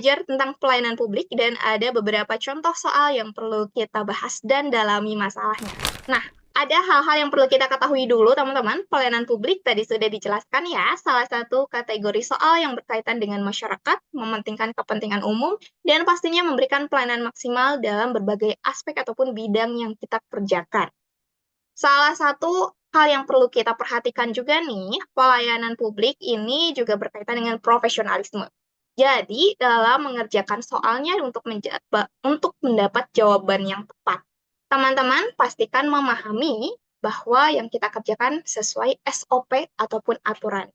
belajar tentang pelayanan publik dan ada beberapa contoh soal yang perlu kita bahas dan dalami masalahnya. Nah, ada hal-hal yang perlu kita ketahui dulu, teman-teman. Pelayanan publik tadi sudah dijelaskan ya, salah satu kategori soal yang berkaitan dengan masyarakat, mementingkan kepentingan umum, dan pastinya memberikan pelayanan maksimal dalam berbagai aspek ataupun bidang yang kita kerjakan. Salah satu hal yang perlu kita perhatikan juga nih, pelayanan publik ini juga berkaitan dengan profesionalisme. Jadi, dalam mengerjakan soalnya untuk mendapat jawaban yang tepat, teman-teman pastikan memahami bahwa yang kita kerjakan sesuai SOP ataupun aturan.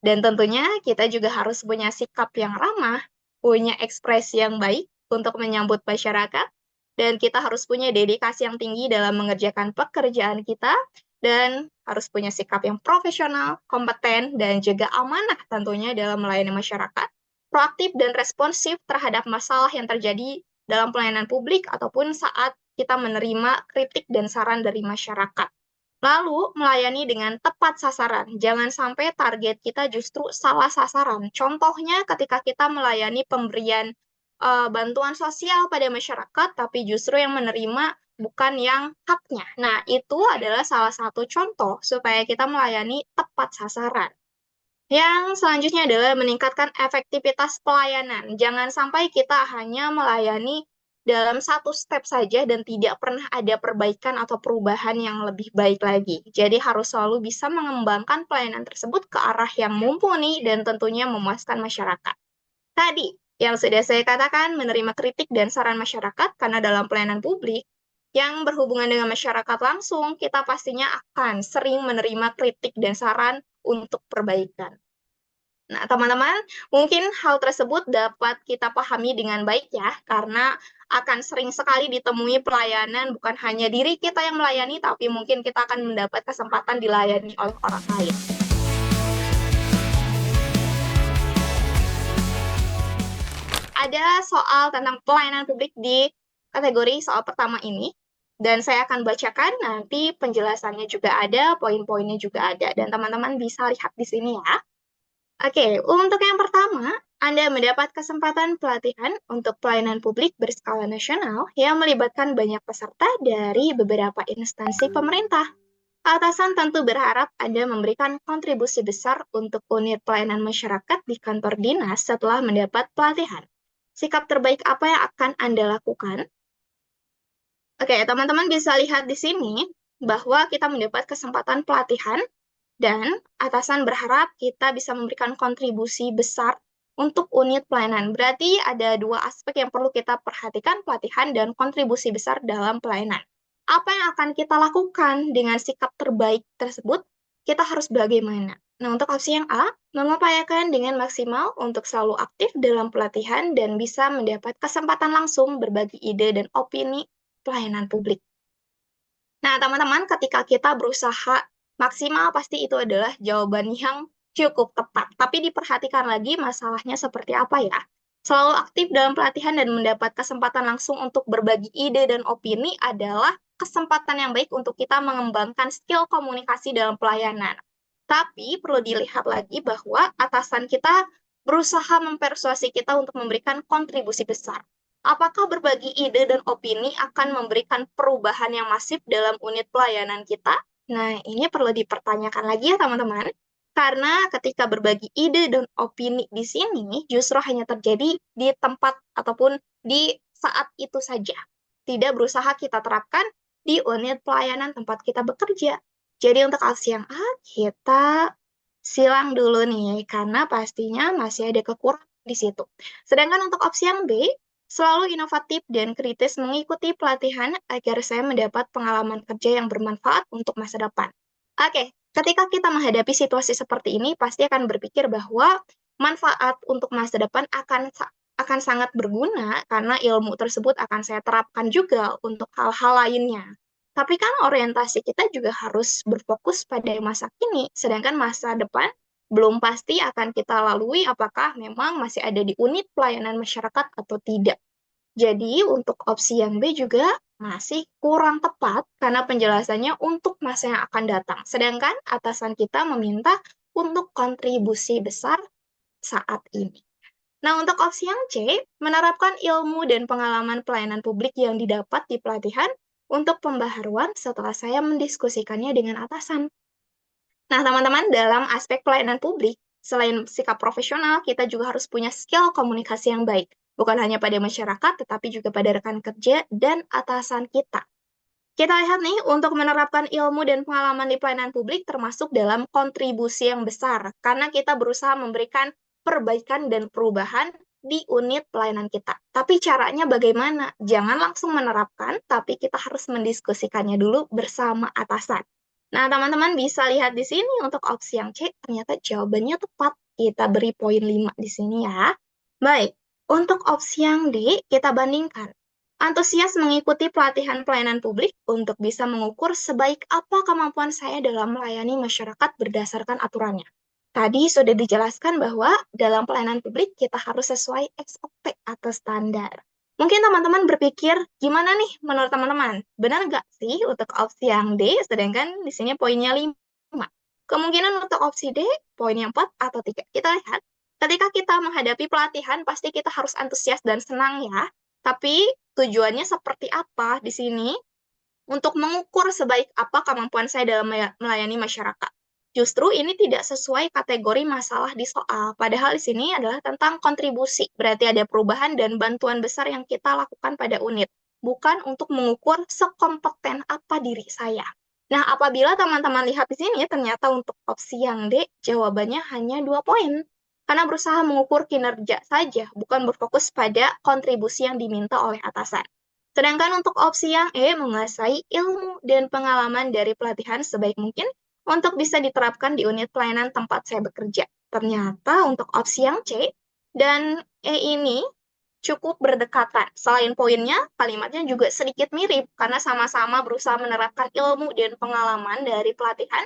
Dan tentunya kita juga harus punya sikap yang ramah, punya ekspresi yang baik untuk menyambut masyarakat, dan kita harus punya dedikasi yang tinggi dalam mengerjakan pekerjaan kita, dan harus punya sikap yang profesional, kompeten, dan juga amanah tentunya dalam melayani masyarakat, proaktif dan responsif terhadap masalah yang terjadi dalam pelayanan publik ataupun saat kita menerima kritik dan saran dari masyarakat. Lalu, melayani dengan tepat sasaran. Jangan sampai target kita justru salah sasaran. Contohnya ketika kita melayani pemberian bantuan sosial pada masyarakat, tapi justru yang menerima bukan yang haknya. Nah, itu adalah salah satu contoh supaya kita melayani tepat sasaran. Yang selanjutnya adalah meningkatkan efektivitas pelayanan. Jangan sampai kita hanya melayani dalam satu step saja dan tidak pernah ada perbaikan atau perubahan yang lebih baik lagi. Jadi harus selalu bisa mengembangkan pelayanan tersebut ke arah yang mumpuni dan tentunya memuaskan masyarakat. Tadi, yang sudah saya katakan, menerima kritik dan saran masyarakat karena dalam pelayanan publik, yang berhubungan dengan masyarakat langsung, kita pastinya akan sering menerima kritik dan saran untuk perbaikan. Nah, teman-teman, mungkin hal tersebut dapat kita pahami dengan baik ya, karena akan sering sekali ditemui pelayanan bukan hanya diri kita yang melayani, tapi mungkin kita akan mendapat kesempatan dilayani oleh orang lain. Ada soal tentang pelayanan publik di kategori soal pertama ini, dan saya akan bacakan nanti penjelasannya juga ada, poin-poinnya juga ada, dan teman-teman bisa lihat di sini ya. Oke, untuk yang pertama, Anda mendapat kesempatan pelatihan untuk pelayanan publik berskala nasional yang melibatkan banyak peserta dari beberapa instansi pemerintah. Atasan tentu berharap Anda memberikan kontribusi besar untuk unit pelayanan masyarakat di kantor dinas setelah mendapat pelatihan. Sikap terbaik apa yang akan Anda lakukan? Oke, teman-teman bisa lihat di sini bahwa kita mendapat kesempatan pelatihan dan atasan berharap kita bisa memberikan kontribusi besar untuk unit pelayanan. Berarti ada dua aspek yang perlu kita perhatikan, pelatihan dan kontribusi besar dalam pelayanan. Apa yang akan kita lakukan dengan sikap terbaik tersebut? Kita harus bagaimana? Nah, untuk opsi yang A, mengupayakan dengan maksimal untuk selalu aktif dalam pelatihan dan bisa mendapat kesempatan langsung berbagi ide dan opini pelayanan publik. Nah, teman-teman, ketika kita berusaha maksimal, pasti itu adalah jawaban yang cukup tepat. Tapi diperhatikan lagi masalahnya seperti apa ya. Selalu aktif dalam pelatihan dan mendapat kesempatan langsung untuk berbagi ide dan opini adalah kesempatan yang baik untuk kita mengembangkan skill komunikasi dalam pelayanan. Tapi perlu dilihat lagi bahwa atasan kita berusaha mempersuasi kita untuk memberikan kontribusi besar. Apakah berbagi ide dan opini akan memberikan perubahan yang masif dalam unit pelayanan kita? Nah, ini perlu dipertanyakan lagi ya teman-teman. Karena ketika berbagi ide dan opini di sini justru hanya terjadi di tempat ataupun di saat itu saja. Tidak berusaha kita terapkan di unit pelayanan tempat kita bekerja. Jadi untuk opsi yang A, kita silang dulu nih, karena pastinya masih ada kekurangan di situ. Sedangkan untuk opsi yang B, selalu inovatif dan kritis mengikuti pelatihan agar saya mendapat pengalaman kerja yang bermanfaat untuk masa depan. Oke, ketika kita menghadapi situasi seperti ini, pasti akan berpikir bahwa manfaat untuk masa depan akan sangat berguna karena ilmu tersebut akan saya terapkan juga untuk hal-hal lainnya. Tapi kan orientasi kita juga harus berfokus pada masa kini, sedangkan masa depan belum pasti akan kita lalui apakah memang masih ada di unit pelayanan masyarakat atau tidak. Jadi untuk opsi yang B juga masih kurang tepat karena penjelasannya untuk masa yang akan datang. Sedangkan atasan kita meminta untuk kontribusi besar saat ini. Nah, untuk opsi yang C, menerapkan ilmu dan pengalaman pelayanan publik yang didapat di pelatihan untuk pembaharuan setelah saya mendiskusikannya dengan atasan. Nah, teman-teman, dalam aspek pelayanan publik, selain sikap profesional, kita juga harus punya skill komunikasi yang baik. Bukan hanya pada masyarakat, tetapi juga pada rekan kerja dan atasan kita. Kita lihat nih, untuk menerapkan ilmu dan pengalaman di pelayanan publik termasuk dalam kontribusi yang besar, karena kita berusaha memberikan perbaikan dan perubahan di unit pelayanan kita. Tapi caranya bagaimana? Jangan langsung menerapkan, tapi kita harus mendiskusikannya dulu bersama atasan. Nah, teman-teman bisa lihat di sini untuk opsi yang C, ternyata jawabannya tepat. Kita beri poin 5 di sini ya. Baik, untuk opsi yang D, kita bandingkan. Antusias mengikuti pelatihan pelayanan publik untuk bisa mengukur sebaik apa kemampuan saya dalam melayani masyarakat berdasarkan aturannya. Tadi sudah dijelaskan bahwa dalam pelayanan publik kita harus sesuai SOP atau standar. Mungkin teman-teman berpikir, gimana nih menurut teman-teman? Benar nggak sih untuk opsi yang D, sedangkan di sini poinnya 5? Kemungkinan untuk opsi D, poinnya 4 atau 3. Kita lihat, ketika kita menghadapi pelatihan, pasti kita harus antusias dan senang ya. Tapi tujuannya seperti apa di sini? Untuk mengukur sebaik apa kemampuan saya dalam melayani masyarakat. Justru ini tidak sesuai kategori masalah di soal. Padahal di sini adalah tentang kontribusi. Berarti ada perubahan dan bantuan besar yang kita lakukan pada unit. Bukan untuk mengukur sekompeten apa diri saya. Nah, apabila teman-teman lihat di sini, ternyata untuk opsi yang D, jawabannya hanya 2 poin. Karena berusaha mengukur kinerja saja, bukan berfokus pada kontribusi yang diminta oleh atasan. Sedangkan untuk opsi yang E, menguasai ilmu dan pengalaman dari pelatihan sebaik mungkin untuk bisa diterapkan di unit pelayanan tempat saya bekerja. Ternyata untuk opsi yang C dan E ini cukup berdekatan. Selain poinnya, kalimatnya juga sedikit mirip karena sama-sama berusaha menerapkan ilmu dan pengalaman dari pelatihan,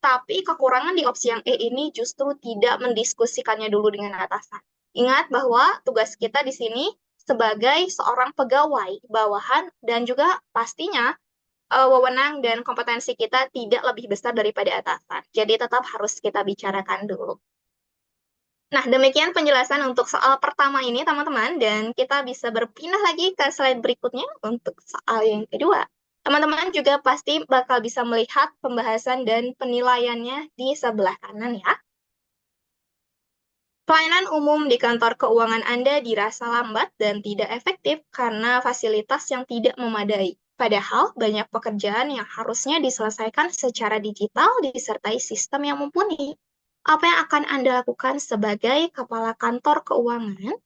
tapi kekurangan di opsi yang E ini justru tidak mendiskusikannya dulu dengan atasan. Ingat bahwa tugas kita di sini sebagai seorang pegawai bawahan dan juga pastinya wewenang dan kompetensi kita tidak lebih besar daripada atasan. Jadi tetap harus kita bicarakan dulu. Nah, demikian penjelasan untuk soal pertama ini, teman-teman, dan kita bisa berpindah lagi ke slide berikutnya untuk soal yang kedua. Teman-teman juga pasti bakal bisa melihat pembahasan dan penilaiannya di sebelah kanan ya. Pelayanan umum di kantor keuangan Anda dirasa lambat dan tidak efektif karena fasilitas yang tidak memadai. Padahal banyak pekerjaan yang harusnya diselesaikan secara digital disertai sistem yang mumpuni. Apa yang akan Anda lakukan sebagai kepala kantor keuangan?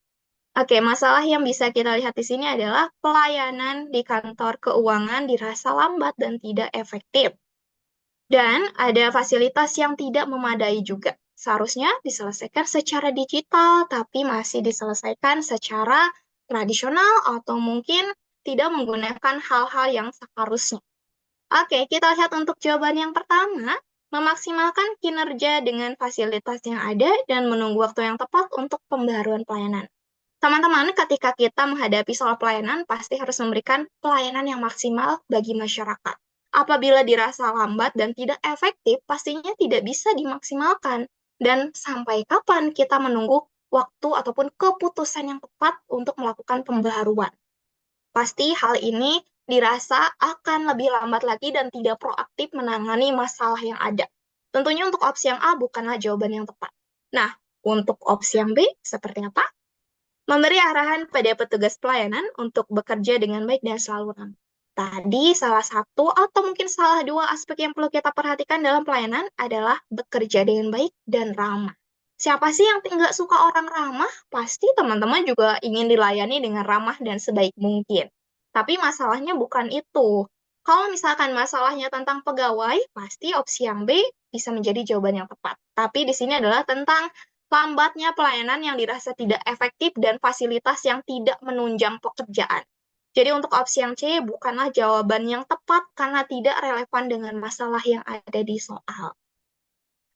Oke, masalah yang bisa kita lihat di sini adalah pelayanan di kantor keuangan dirasa lambat dan tidak efektif. Dan ada fasilitas yang tidak memadai juga. Seharusnya diselesaikan secara digital, tapi masih diselesaikan secara tradisional atau mungkin tidak menggunakan hal-hal yang seharusnya. Oke, kita lihat untuk jawaban yang pertama, memaksimalkan kinerja dengan fasilitas yang ada dan menunggu waktu yang tepat untuk pembaruan pelayanan. Teman-teman, ketika kita menghadapi soal pelayanan, pasti harus memberikan pelayanan yang maksimal bagi masyarakat. Apabila dirasa lambat dan tidak efektif, pastinya tidak bisa dimaksimalkan. Dan sampai kapan kita menunggu waktu ataupun keputusan yang tepat untuk melakukan pembaharuan? Pasti hal ini dirasa akan lebih lambat lagi dan tidak proaktif menangani masalah yang ada. Tentunya untuk opsi yang A bukanlah jawaban yang tepat. Nah, untuk opsi yang B seperti apa? Memberi arahan pada petugas pelayanan untuk bekerja dengan baik dan selalu ramah. Tadi salah satu atau mungkin salah dua aspek yang perlu kita perhatikan dalam pelayanan adalah bekerja dengan baik dan ramah. Siapa sih yang nggak suka orang ramah? Pasti teman-teman juga ingin dilayani dengan ramah dan sebaik mungkin. Tapi masalahnya bukan itu. Kalau misalkan masalahnya tentang pegawai, pasti opsi yang B bisa menjadi jawaban yang tepat. Tapi di sini adalah tentang lambatnya pelayanan yang dirasa tidak efektif dan fasilitas yang tidak menunjang pekerjaan. Jadi untuk opsi yang C bukanlah jawaban yang tepat karena tidak relevan dengan masalah yang ada di soal.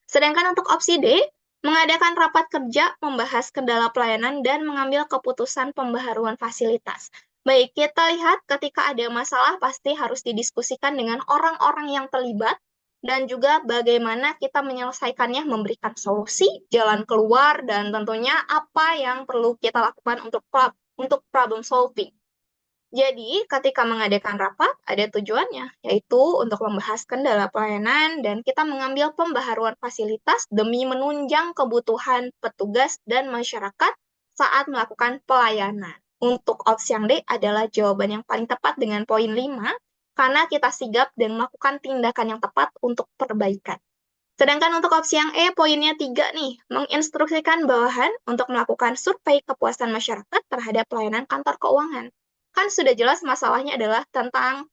Sedangkan untuk opsi D, mengadakan rapat kerja, membahas kendala pelayanan, dan mengambil keputusan pembaharuan fasilitas. Baik, kita lihat ketika ada masalah pasti harus didiskusikan dengan orang-orang yang terlibat dan juga bagaimana kita menyelesaikannya, memberikan solusi, jalan keluar, dan tentunya apa yang perlu kita lakukan untuk problem solving. Jadi, ketika mengadakan rapat, ada tujuannya, yaitu untuk membahas kendala pelayanan dan kita mengambil pembaharuan fasilitas demi menunjang kebutuhan petugas dan masyarakat saat melakukan pelayanan. Untuk opsi yang D adalah jawaban yang paling tepat dengan poin 5, karena kita sigap dan melakukan tindakan yang tepat untuk perbaikan. Sedangkan untuk opsi yang E, poinnya 3 nih, menginstruksikan bawahan untuk melakukan survei kepuasan masyarakat terhadap pelayanan kantor keuangan. Kan sudah jelas masalahnya adalah tentang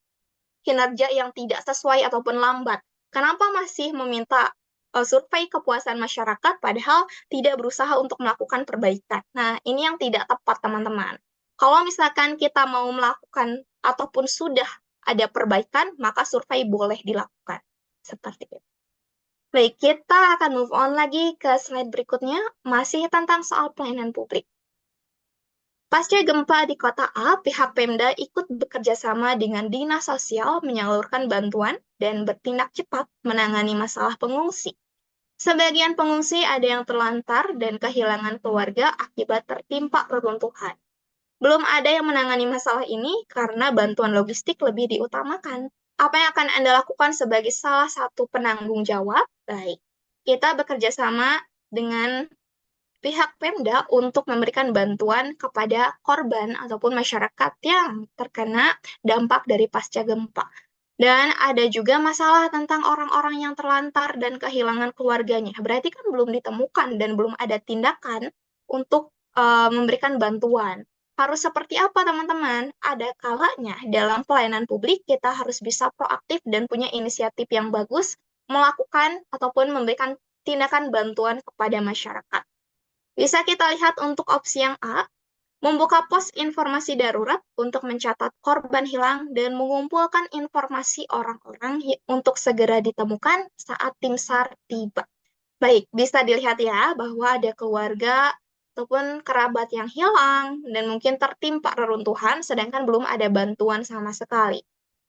kinerja yang tidak sesuai ataupun lambat. Kenapa masih meminta survei kepuasan masyarakat padahal tidak berusaha untuk melakukan perbaikan? Nah, ini yang tidak tepat, teman-teman. Kalau misalkan kita mau melakukan ataupun sudah ada perbaikan, maka survei boleh dilakukan. Seperti itu. Baik, kita akan move on lagi ke slide berikutnya, masih tentang soal pelayanan publik. Pasca gempa di kota A, pihak Pemda ikut bekerja sama dengan Dinas Sosial menyalurkan bantuan dan bertindak cepat menangani masalah pengungsi. Sebagian pengungsi ada yang terlantar dan kehilangan keluarga akibat tertimpa reruntuhan. Belum ada yang menangani masalah ini karena bantuan logistik lebih diutamakan. Apa yang akan Anda lakukan sebagai salah satu penanggung jawab? Baik, kita bekerja sama dengan pihak Pemda untuk memberikan bantuan kepada korban ataupun masyarakat yang terkena dampak dari pasca gempa. Dan ada juga masalah tentang orang-orang yang terlantar dan kehilangan keluarganya. Berarti kan belum ditemukan dan belum ada tindakan untuk memberikan bantuan. Harus seperti apa, teman-teman? Ada kalanya dalam pelayanan publik kita harus bisa proaktif dan punya inisiatif yang bagus melakukan ataupun memberikan tindakan bantuan kepada masyarakat. Bisa kita lihat untuk opsi yang A, membuka pos informasi darurat untuk mencatat korban hilang dan mengumpulkan informasi orang-orang untuk segera ditemukan saat tim SAR tiba. Baik, bisa dilihat ya bahwa ada keluarga ataupun kerabat yang hilang dan mungkin tertimpa reruntuhan sedangkan belum ada bantuan sama sekali.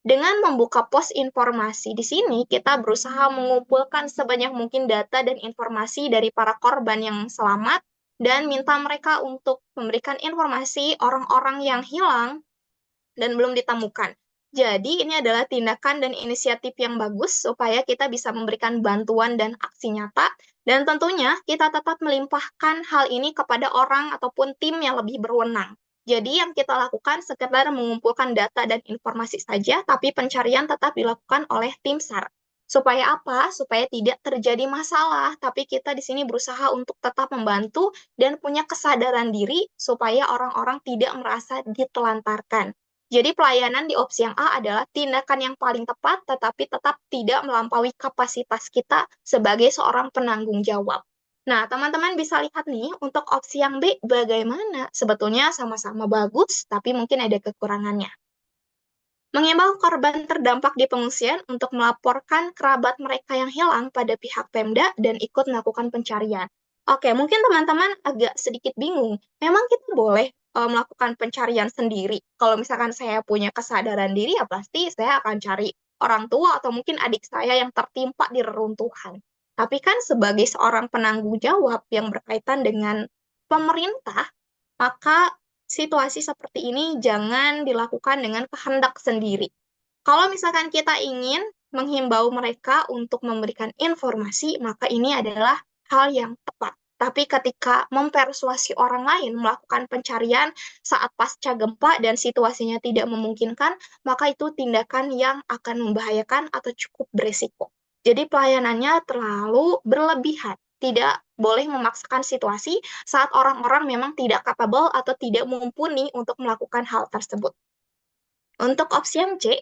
Dengan membuka pos informasi di sini, kita berusaha mengumpulkan sebanyak mungkin data dan informasi dari para korban yang selamat dan minta mereka untuk memberikan informasi orang-orang yang hilang dan belum ditemukan. Jadi, ini adalah tindakan dan inisiatif yang bagus supaya kita bisa memberikan bantuan dan aksi nyata, dan tentunya kita tetap melimpahkan hal ini kepada orang ataupun tim yang lebih berwenang. Jadi, yang kita lakukan sekedar mengumpulkan data dan informasi saja, tapi pencarian tetap dilakukan oleh tim SAR. Supaya apa? Supaya tidak terjadi masalah, tapi kita di sini berusaha untuk tetap membantu dan punya kesadaran diri supaya orang-orang tidak merasa ditelantarkan. Jadi pelayanan di opsi yang A adalah tindakan yang paling tepat, tetapi tetap tidak melampaui kapasitas kita sebagai seorang penanggung jawab. Nah, teman-teman bisa lihat nih, untuk opsi yang B bagaimana? Sebetulnya sama-sama bagus, tapi mungkin ada kekurangannya. Mengimbau korban terdampak di pengungsian untuk melaporkan kerabat mereka yang hilang pada pihak Pemda dan ikut melakukan pencarian. Oke, mungkin teman-teman agak sedikit bingung. Memang kita boleh melakukan pencarian sendiri. Kalau misalkan saya punya kesadaran diri, ya pasti saya akan cari orang tua atau mungkin adik saya yang tertimpa di reruntuhan. Tapi kan sebagai seorang penanggung jawab yang berkaitan dengan pemerintah, maka situasi seperti ini jangan dilakukan dengan kehendak sendiri. Kalau misalkan kita ingin menghimbau mereka untuk memberikan informasi, maka ini adalah hal yang tepat. Tapi ketika mempersuasi orang lain melakukan pencarian saat pasca gempa dan situasinya tidak memungkinkan, maka itu tindakan yang akan membahayakan atau cukup beresiko. Jadi pelayanannya terlalu berlebihan. Tidak boleh memaksakan situasi saat orang-orang memang tidak capable atau tidak mumpuni untuk melakukan hal tersebut. Untuk opsi yang C,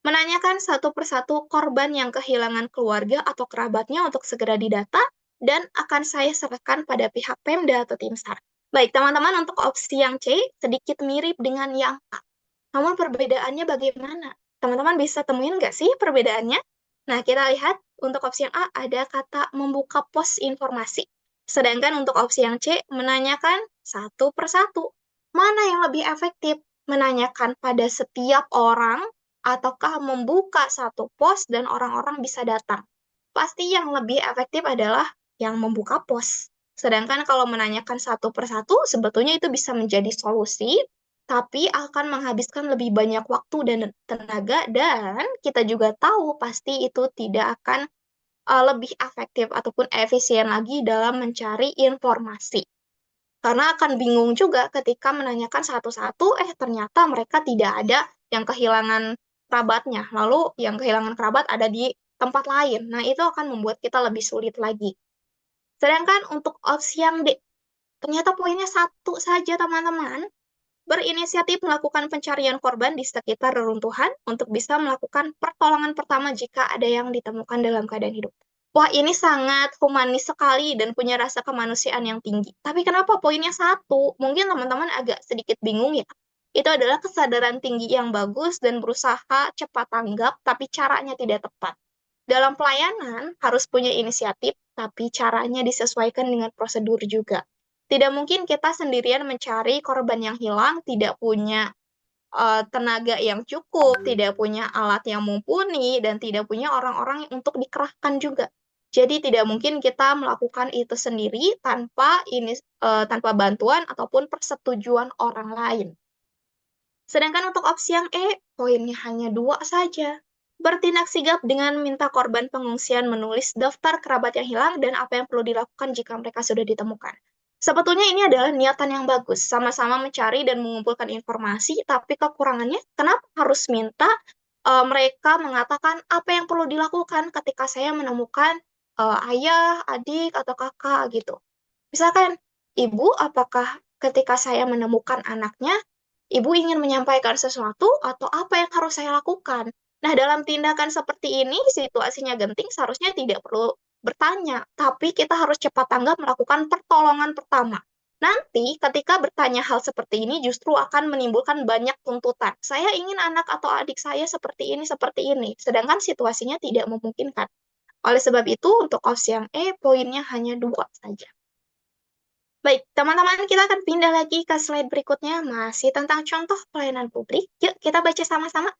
menanyakan satu persatu korban yang kehilangan keluarga atau kerabatnya untuk segera didata dan akan saya serahkan pada pihak Pemda atau tim SAR. Baik, teman-teman, untuk opsi yang C sedikit mirip dengan yang A. Namun perbedaannya bagaimana? Teman-teman bisa temuin nggak sih perbedaannya? Nah, kita lihat untuk opsi yang A ada kata membuka pos informasi. Sedangkan untuk opsi yang C menanyakan satu persatu. Mana yang lebih efektif? Menanyakan pada setiap orang ataukah membuka satu pos dan orang-orang bisa datang? pasti yang lebih efektif adalah yang membuka pos. Sedangkan kalau menanyakan satu persatu, sebetulnya itu bisa menjadi solusi, tapi akan menghabiskan lebih banyak waktu dan tenaga, dan kita juga tahu pasti itu tidak akan lebih efektif ataupun efisien lagi dalam mencari informasi. Karena akan bingung juga ketika menanyakan satu-satu, ternyata mereka tidak ada yang kehilangan kerabatnya. Lalu yang kehilangan kerabat ada di tempat lain. Nah, itu akan membuat kita lebih sulit lagi. Sedangkan untuk opsi yang D, ternyata poinnya satu saja, teman-teman. Berinisiatif melakukan pencarian korban di sekitar reruntuhan untuk bisa melakukan pertolongan pertama jika ada yang ditemukan dalam keadaan hidup. Wah, ini sangat humanis sekali dan punya rasa kemanusiaan yang tinggi. Tapi kenapa poinnya satu? Mungkin teman-teman agak sedikit bingung ya. Itu adalah kesadaran tinggi yang bagus dan berusaha cepat tanggap, tapi caranya tidak tepat. Dalam pelayanan harus punya inisiatif, tapi caranya disesuaikan dengan prosedur juga. Tidak mungkin kita sendirian mencari korban yang hilang, tidak punya tenaga yang cukup, tidak punya alat yang mumpuni, dan tidak punya orang-orang untuk dikerahkan juga. Jadi tidak mungkin kita melakukan itu sendiri tanpa bantuan ataupun persetujuan orang lain. Sedangkan untuk opsi yang poinnya hanya dua saja. Bertindak sigap dengan minta korban pengungsian menulis daftar kerabat yang hilang dan apa yang perlu dilakukan jika mereka sudah ditemukan. Sebetulnya ini adalah niatan yang bagus, sama-sama mencari dan mengumpulkan informasi, tapi kekurangannya kenapa harus minta mereka mengatakan apa yang perlu dilakukan ketika saya menemukan ayah, adik, atau kakak gitu. Misalkan, ibu, apakah ketika saya menemukan anaknya, ibu ingin menyampaikan sesuatu atau apa yang harus saya lakukan? Nah, dalam tindakan seperti ini, situasinya genting, seharusnya tidak perlu bertanya, tapi kita harus cepat tanggap melakukan pertolongan pertama. Nanti, ketika bertanya hal seperti ini, justru akan menimbulkan banyak tuntutan. Saya ingin anak atau adik saya seperti ini, seperti ini. Sedangkan situasinya tidak memungkinkan. Oleh sebab itu, untuk opsi yang poinnya hanya dua saja. Baik, teman-teman, kita akan pindah lagi ke slide berikutnya, masih tentang contoh pelayanan publik. Yuk, kita baca sama-sama.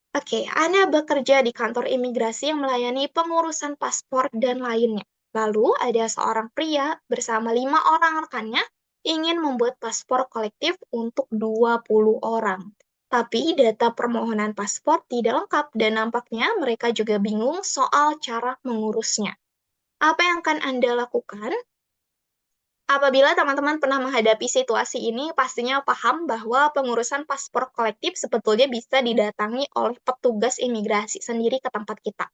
Oke, Anda bekerja di kantor imigrasi yang melayani pengurusan paspor dan lainnya. Lalu, ada seorang pria bersama 5 orang rekannya ingin membuat paspor kolektif untuk 20 orang. Tapi data permohonan paspor tidak lengkap dan nampaknya mereka juga bingung soal cara mengurusnya. Apa yang akan Anda lakukan? Apabila teman-teman pernah menghadapi situasi ini, pastinya paham bahwa pengurusan paspor kolektif sebetulnya bisa didatangi oleh petugas imigrasi sendiri ke tempat kita.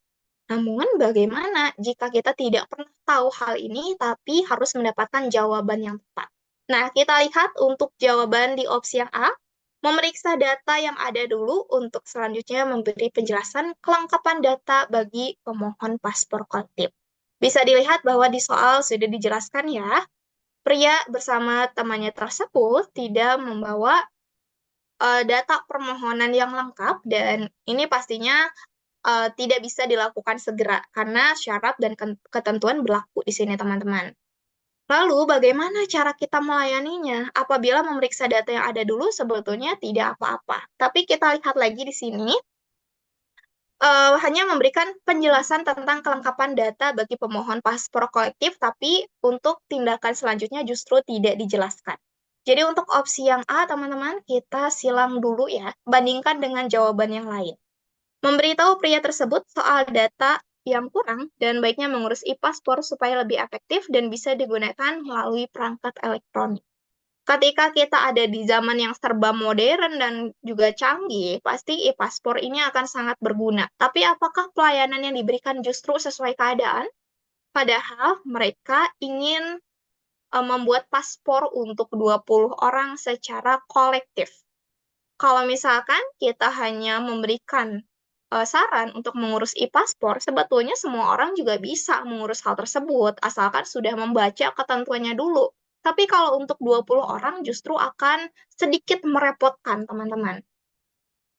Namun, bagaimana jika kita tidak pernah tahu hal ini, tapi harus mendapatkan jawaban yang tepat? Nah, kita lihat untuk jawaban di opsi yang A, memeriksa data yang ada dulu untuk selanjutnya memberi penjelasan kelengkapan data bagi pemohon paspor kolektif. Bisa dilihat bahwa di soal sudah dijelaskan ya, pria bersama temannya tersebut tidak membawa data permohonan yang lengkap dan ini pastinya tidak bisa dilakukan segera karena syarat dan ketentuan berlaku di sini, teman-teman. Lalu, bagaimana cara kita melayaninya? Apabila memeriksa data yang ada dulu, sebetulnya tidak apa-apa. Tapi kita lihat lagi di sini, hanya memberikan penjelasan tentang kelengkapan data bagi pemohon paspor kolektif, tapi untuk tindakan selanjutnya justru tidak dijelaskan. Jadi untuk opsi yang A, teman-teman, kita silang dulu ya, bandingkan dengan jawaban yang lain. Memberitahu pria tersebut soal data yang kurang dan baiknya mengurus e-paspor supaya lebih efektif dan bisa digunakan melalui perangkat elektronik. Ketika kita ada di zaman yang serba modern dan juga canggih, pasti e-paspor ini akan sangat berguna. Tapi apakah pelayanan yang diberikan justru sesuai keadaan? Padahal mereka ingin membuat paspor untuk 20 orang secara kolektif. Kalau misalkan kita hanya memberikan saran untuk mengurus e-paspor, sebetulnya semua orang juga bisa mengurus hal tersebut, asalkan sudah membaca ketentuannya dulu. Tapi kalau untuk 20 orang justru akan sedikit merepotkan, teman-teman.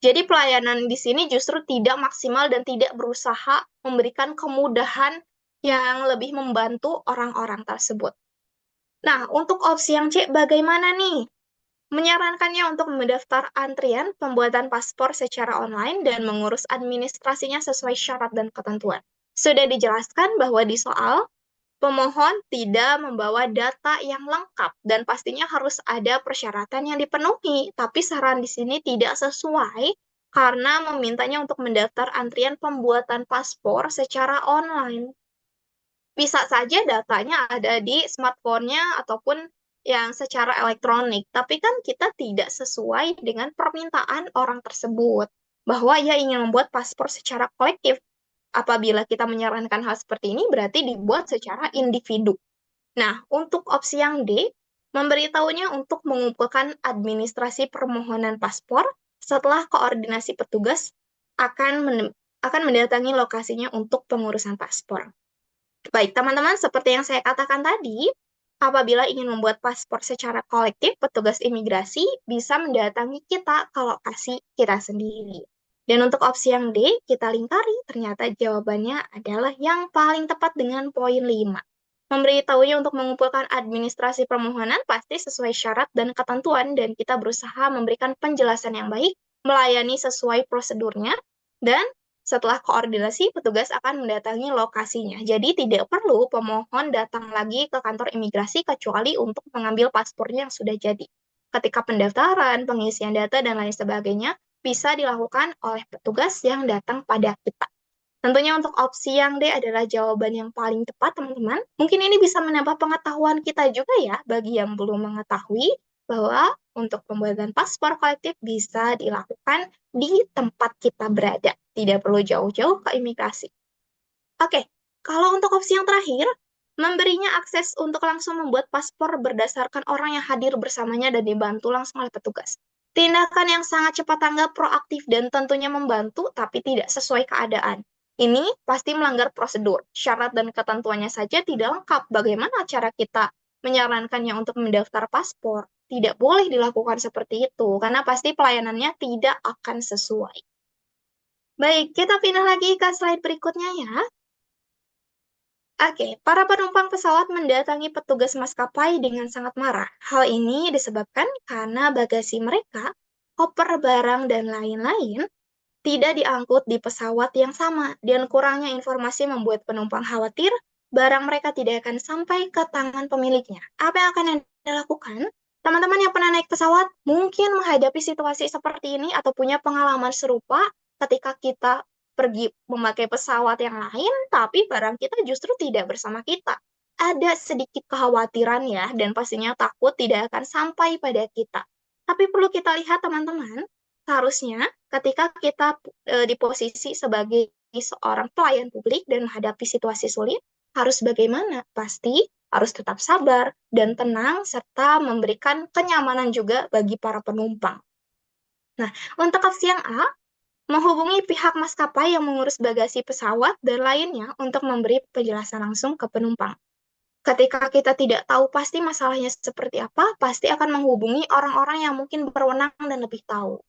Jadi pelayanan di sini justru tidak maksimal dan tidak berusaha memberikan kemudahan yang lebih membantu orang-orang tersebut. Nah, untuk opsi yang C, bagaimana nih? Menyarankannya untuk mendaftar antrian pembuatan paspor secara online dan mengurus administrasinya sesuai syarat dan ketentuan. Sudah dijelaskan bahwa di soal pemohon tidak membawa data yang lengkap dan pastinya harus ada persyaratan yang dipenuhi. Tapi saran di sini tidak sesuai karena memintanya untuk mendaftar antrian pembuatan paspor secara online. Bisa saja datanya ada di smartphone-nya ataupun yang secara elektronik, tapi kan kita tidak sesuai dengan permintaan orang tersebut bahwa ia ingin membuat paspor secara kolektif. Apabila kita menyarankan hal seperti ini, berarti dibuat secara individu. Nah, untuk opsi yang D, memberitahunya untuk mengumpulkan administrasi permohonan paspor setelah koordinasi petugas akan akan mendatangi lokasinya untuk pengurusan paspor. Baik, teman-teman, seperti yang saya katakan tadi, apabila ingin membuat paspor secara kolektif, petugas imigrasi bisa mendatangi kita ke lokasi kita sendiri. Dan untuk opsi yang D, kita lingkari, ternyata jawabannya adalah yang paling tepat dengan poin 5. Memberitahunya untuk mengumpulkan administrasi permohonan pasti sesuai syarat dan ketentuan, dan kita berusaha memberikan penjelasan yang baik, melayani sesuai prosedurnya, dan setelah koordinasi, petugas akan mendatangi lokasinya. Jadi tidak perlu pemohon datang lagi ke kantor imigrasi kecuali untuk mengambil paspornya yang sudah jadi. Ketika pendaftaran, pengisian data, dan lain sebagainya bisa dilakukan oleh petugas yang datang pada kita. Tentunya untuk opsi yang D adalah jawaban yang paling tepat, teman-teman. Mungkin ini bisa menambah pengetahuan kita juga ya, bagi yang belum mengetahui bahwa untuk pembuatan paspor kolektif bisa dilakukan di tempat kita berada. Tidak perlu jauh-jauh ke imigrasi. Oke, kalau untuk opsi yang terakhir, memberinya akses untuk langsung membuat paspor berdasarkan orang yang hadir bersamanya dan dibantu langsung oleh petugas. Tindakan yang sangat cepat tanggap, proaktif, dan tentunya membantu, tapi tidak sesuai keadaan. Ini pasti melanggar prosedur. Syarat dan ketentuannya saja tidak lengkap. Bagaimana cara kita menyarankannya untuk mendaftar paspor? Tidak boleh dilakukan seperti itu, karena pasti pelayanannya tidak akan sesuai. Baik, kita pindah lagi ke slide berikutnya ya. Oke, para penumpang pesawat mendatangi petugas maskapai dengan sangat marah. Hal ini disebabkan karena bagasi mereka, koper barang, dan lain-lain tidak diangkut di pesawat yang sama, dan kurangnya informasi membuat penumpang khawatir barang mereka tidak akan sampai ke tangan pemiliknya. Apa yang akan Anda lakukan? Teman-teman yang pernah naik pesawat mungkin menghadapi situasi seperti ini atau punya pengalaman serupa ketika kita pergi memakai pesawat yang lain, tapi barang kita justru tidak bersama kita. Ada sedikit kekhawatiran ya, dan pastinya takut tidak akan sampai pada kita. Tapi perlu kita lihat teman-teman, seharusnya ketika kita di posisi sebagai seorang pelayan publik dan menghadapi situasi sulit, harus bagaimana? Pasti harus tetap sabar dan tenang, serta memberikan kenyamanan juga bagi para penumpang. Nah, untuk opsi yang A, menghubungi pihak maskapai yang mengurus bagasi pesawat dan lainnya untuk memberi penjelasan langsung ke penumpang. Ketika kita tidak tahu pasti masalahnya seperti apa, pasti akan menghubungi orang-orang yang mungkin berwenang dan lebih tahu.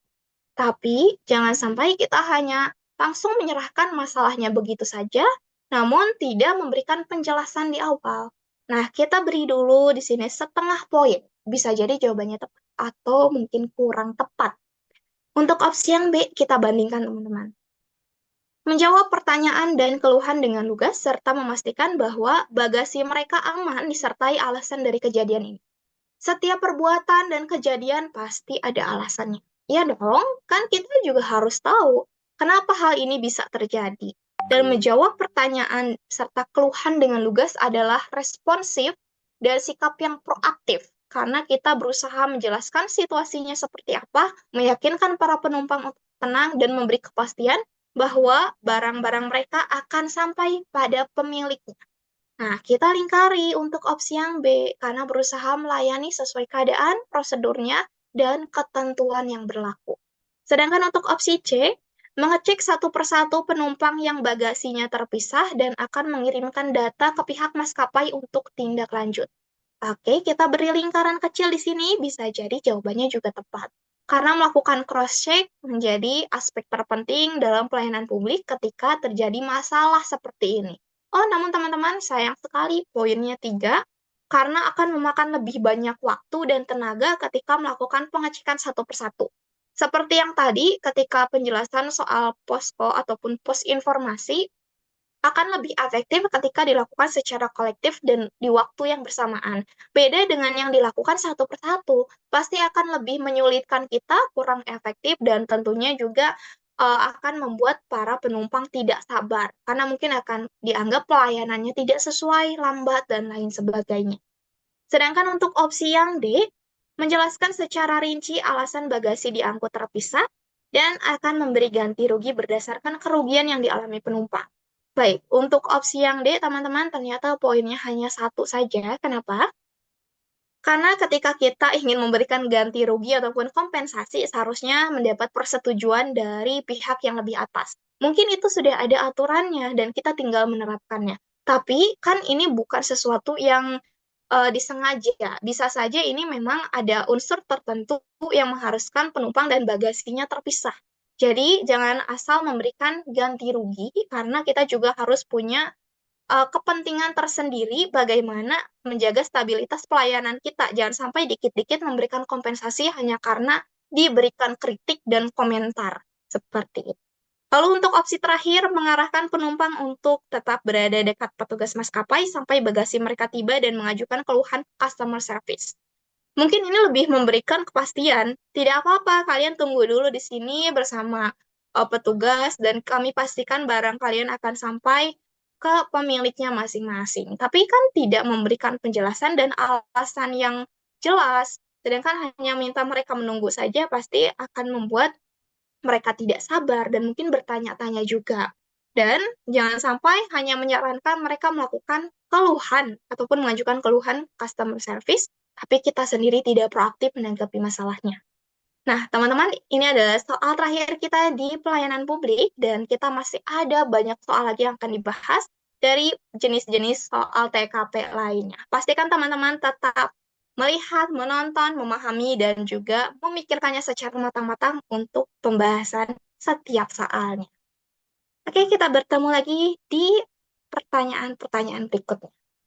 Tapi jangan sampai kita hanya langsung menyerahkan masalahnya begitu saja, namun tidak memberikan penjelasan di awal. Nah, kita beri dulu di sini setengah poin. Bisa jadi jawabannya tepat atau mungkin kurang tepat. Untuk opsi yang B, kita bandingkan teman-teman. Menjawab pertanyaan dan keluhan dengan lugas, serta memastikan bahwa bagasi mereka aman disertai alasan dari kejadian ini. Setiap perbuatan dan kejadian pasti ada alasannya. Ya dong, kan kita juga harus tahu kenapa hal ini bisa terjadi. Dan menjawab pertanyaan serta keluhan dengan lugas adalah responsif dan sikap yang proaktif. Karena kita berusaha menjelaskan situasinya seperti apa, meyakinkan para penumpang untuk tenang dan memberi kepastian bahwa barang-barang mereka akan sampai pada pemiliknya. Nah, kita lingkari untuk opsi yang B karena berusaha melayani sesuai keadaan, prosedurnya, dan ketentuan yang berlaku. Sedangkan untuk opsi C, mengecek satu persatu penumpang yang bagasinya terpisah dan akan mengirimkan data ke pihak maskapai untuk tindak lanjut. Oke, kita beri lingkaran kecil di sini, bisa jadi jawabannya juga tepat. Karena melakukan cross-check menjadi aspek terpenting dalam pelayanan publik ketika terjadi masalah seperti ini. Oh, namun teman-teman, sayang sekali poinnya 3, karena akan memakan lebih banyak waktu dan tenaga ketika melakukan pengecekan satu persatu. Seperti yang tadi, ketika penjelasan soal posko ataupun pos informasi, akan lebih efektif ketika dilakukan secara kolektif dan di waktu yang bersamaan. Beda dengan yang dilakukan satu persatu, pasti akan lebih menyulitkan kita, kurang efektif, dan tentunya juga akan membuat para penumpang tidak sabar, karena mungkin akan dianggap pelayanannya tidak sesuai, lambat, dan lain sebagainya. Sedangkan untuk opsi yang D, menjelaskan secara rinci alasan bagasi diangkut terpisah dan akan memberi ganti rugi berdasarkan kerugian yang dialami penumpang. Baik, untuk opsi yang D, teman-teman, ternyata poinnya hanya satu saja. Kenapa? Karena ketika kita ingin memberikan ganti rugi ataupun kompensasi, seharusnya mendapat persetujuan dari pihak yang lebih atas. Mungkin itu sudah ada aturannya dan kita tinggal menerapkannya. Tapi kan ini bukan sesuatu yang disengaja. Bisa saja ini memang ada unsur tertentu yang mengharuskan penumpang dan bagasinya terpisah. Jadi jangan asal memberikan ganti rugi karena kita juga harus punya kepentingan tersendiri bagaimana menjaga stabilitas pelayanan kita. Jangan sampai dikit-dikit memberikan kompensasi hanya karena diberikan kritik dan komentar. Seperti itu. Lalu untuk opsi terakhir, mengarahkan penumpang untuk tetap berada dekat petugas maskapai sampai bagasi mereka tiba dan mengajukan keluhan customer service. Mungkin ini lebih memberikan kepastian. Tidak apa-apa, kalian tunggu dulu di sini bersama petugas dan kami pastikan barang kalian akan sampai ke pemiliknya masing-masing. Tapi kan tidak memberikan penjelasan dan alasan yang jelas, sedangkan hanya minta mereka menunggu saja pasti akan membuat mereka tidak sabar dan mungkin bertanya-tanya juga. Dan jangan sampai hanya menyarankan mereka melakukan keluhan ataupun mengajukan keluhan customer service, tapi kita sendiri tidak proaktif menanggapi masalahnya. Nah, teman-teman, ini adalah soal terakhir kita di pelayanan publik, dan kita masih ada banyak soal lagi yang akan dibahas dari jenis-jenis soal TKP lainnya. Pastikan teman-teman tetap melihat, menonton, memahami, dan juga memikirkannya secara matang-matang untuk pembahasan setiap soalnya. Oke, kita bertemu lagi di pertanyaan-pertanyaan berikutnya.